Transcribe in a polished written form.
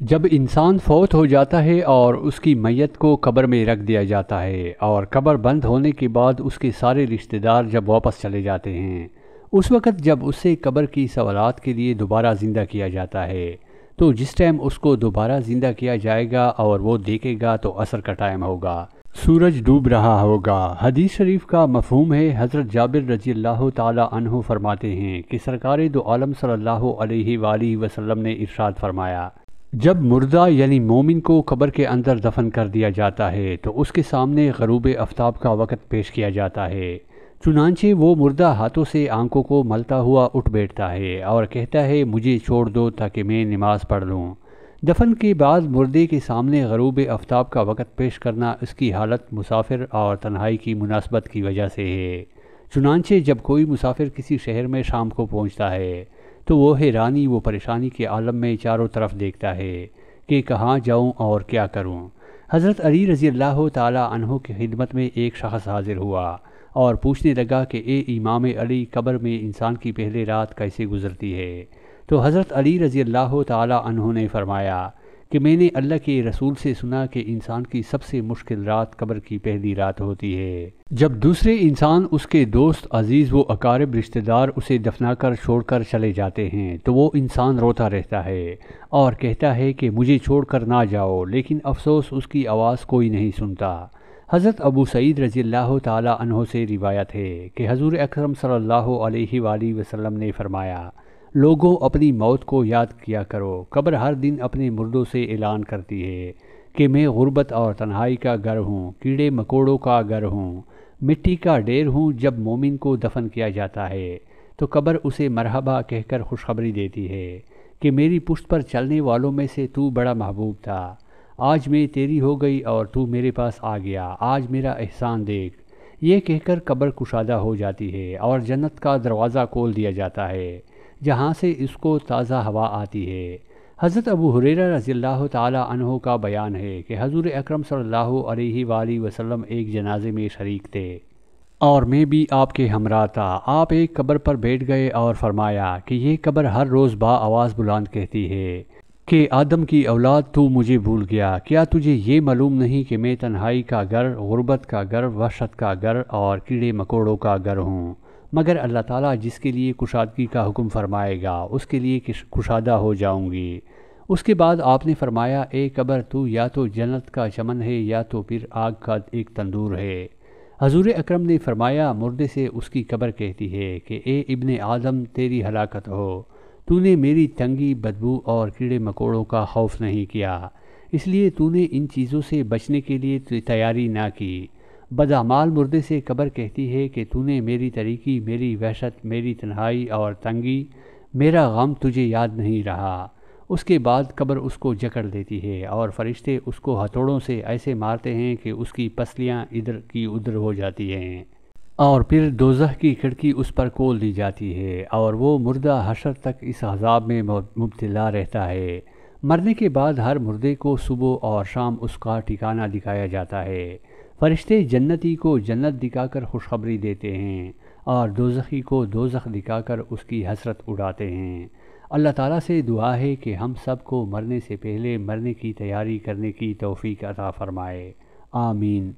جب انسان فوت ہو جاتا ہے اور اس کی میت کو قبر میں رکھ دیا جاتا ہے اور قبر بند ہونے کے بعد اس کے سارے رشتہ دار جب واپس چلے جاتے ہیں، اس وقت جب اسے قبر کی سوالات کے لیے دوبارہ زندہ کیا جاتا ہے، تو جس ٹائم اس کو دوبارہ زندہ کیا جائے گا اور وہ دیکھے گا تو عصر کا ٹائم ہوگا، سورج ڈوب رہا ہوگا۔ حدیث شریف کا مفہوم ہے، حضرت جابر رضی اللہ تعالی عنہ فرماتے ہیں کہ سرکار دو عالم صلی اللہ علیہ وآلہ وسلم نے ارشاد فرمایا، جب مردہ یعنی مومن کو قبر کے اندر دفن کر دیا جاتا ہے تو اس کے سامنے غروب آفتاب کا وقت پیش کیا جاتا ہے، چنانچہ وہ مردہ ہاتھوں سے آنکھوں کو ملتا ہوا اٹھ بیٹھتا ہے اور کہتا ہے مجھے چھوڑ دو تاکہ میں نماز پڑھ لوں۔ دفن کے بعد مردے کے سامنے غروب آفتاب کا وقت پیش کرنا اس کی حالت مسافر اور تنہائی کی مناسبت کی وجہ سے ہے، چنانچہ جب کوئی مسافر کسی شہر میں شام کو پہنچتا ہے تو وہ حیرانی و پریشانی کے عالم میں چاروں طرف دیکھتا ہے کہ کہاں جاؤں اور کیا کروں۔ حضرت علی رضی اللہ تعالی عنہ کی خدمت میں ایک شخص حاضر ہوا اور پوچھنے لگا کہ اے امام علی، قبر میں انسان کی پہلی رات کیسے گزرتی ہے؟ تو حضرت علی رضی اللہ تعالی عنہ نے فرمایا کہ میں نے اللہ کے رسول سے سنا کہ انسان کی سب سے مشکل رات قبر کی پہلی رات ہوتی ہے، جب دوسرے انسان، اس کے دوست، عزیز و اقارب رشتہ دار اسے دفنا کر چھوڑ کر چلے جاتے ہیں تو وہ انسان روتا رہتا ہے اور کہتا ہے کہ مجھے چھوڑ کر نہ جاؤ، لیکن افسوس اس کی آواز کوئی نہیں سنتا۔ حضرت ابو سعید رضی اللہ تعالی عنہ سے روایت ہے کہ حضور اکرم صلی اللہ علیہ وآلہ وسلم نے فرمایا، لوگوں اپنی موت کو یاد کیا کرو، قبر ہر دن اپنے مردوں سے اعلان کرتی ہے کہ میں غربت اور تنہائی کا گھر ہوں، کیڑے مکوڑوں کا گھر ہوں، مٹی کا ڈھیر ہوں۔ جب مومن کو دفن کیا جاتا ہے تو قبر اسے مرحبا کہہ کر خوشخبری دیتی ہے کہ میری پشت پر چلنے والوں میں سے تو بڑا محبوب تھا، آج میں تیری ہو گئی اور تو میرے پاس آ گیا، آج میرا احسان دیکھ۔ یہ کہہ کر قبر کشادہ ہو جاتی ہے اور جنت کا دروازہ کھول دیا جاتا ہے، جہاں سے اس کو تازہ ہوا آتی ہے۔ حضرت ابو ہریرہ رضی اللہ تعالی عنہ کا بیان ہے کہ حضور اکرم صلی اللہ علیہ وآلہ وسلم ایک جنازے میں شریک تھے اور میں بھی آپ کے ہمراہ تھا۔ آپ ایک قبر پر بیٹھ گئے اور فرمایا کہ یہ قبر ہر روز با آواز بلند کہتی ہے کہ آدم کی اولاد، تو مجھے بھول گیا، کیا تجھے یہ معلوم نہیں کہ میں تنہائی کا گھر، غربت کا گھر، وحشت کا گھر اور کیڑے مکوڑوں کا گھر ہوں؟ مگر اللہ تعالیٰ جس کے لیے کشادگی کا حکم فرمائے گا اس کے لیے کشادہ ہو جاؤں گی۔ اس کے بعد آپ نے فرمایا، اے قبر، تو یا تو جنت کا چمن ہے یا تو پھر آگ کا ایک تندور ہے۔ حضور اکرم نے فرمایا، مردے سے اس کی قبر کہتی ہے کہ اے ابن آدم، تیری ہلاکت ہو، تو نے میری تنگی، بدبو اور کیڑے مکوڑوں کا خوف نہیں کیا، اس لیے تو نے ان چیزوں سے بچنے کے لیے تیاری نہ کی۔ بدعمال مردے سے قبر کہتی ہے کہ تو نے میری طریقی، میری وحشت، میری تنہائی اور تنگی، میرا غم تجھے یاد نہیں رہا۔ اس کے بعد قبر اس کو جکڑ دیتی ہے اور فرشتے اس کو ہتھوڑوں سے ایسے مارتے ہیں کہ اس کی پسلیاں ادھر کی ادھر ہو جاتی ہیں، اور پھر دوزخ کی کھڑکی اس پر کھول دی جاتی ہے اور وہ مردہ حشر تک اس عذاب میں مبتلا رہتا ہے۔ مرنے کے بعد ہر مردے کو صبح اور شام اس کا ٹھکانہ دکھایا جاتا ہے۔ فرشتے جنتی کو جنت دکھا کر خوشخبری دیتے ہیں اور دوزخی کو دوزخ دکھا کر اس کی حسرت اڑاتے ہیں۔ اللہ تعالیٰ سے دعا ہے کہ ہم سب کو مرنے سے پہلے مرنے کی تیاری کرنے کی توفیق عطا فرمائے، آمین۔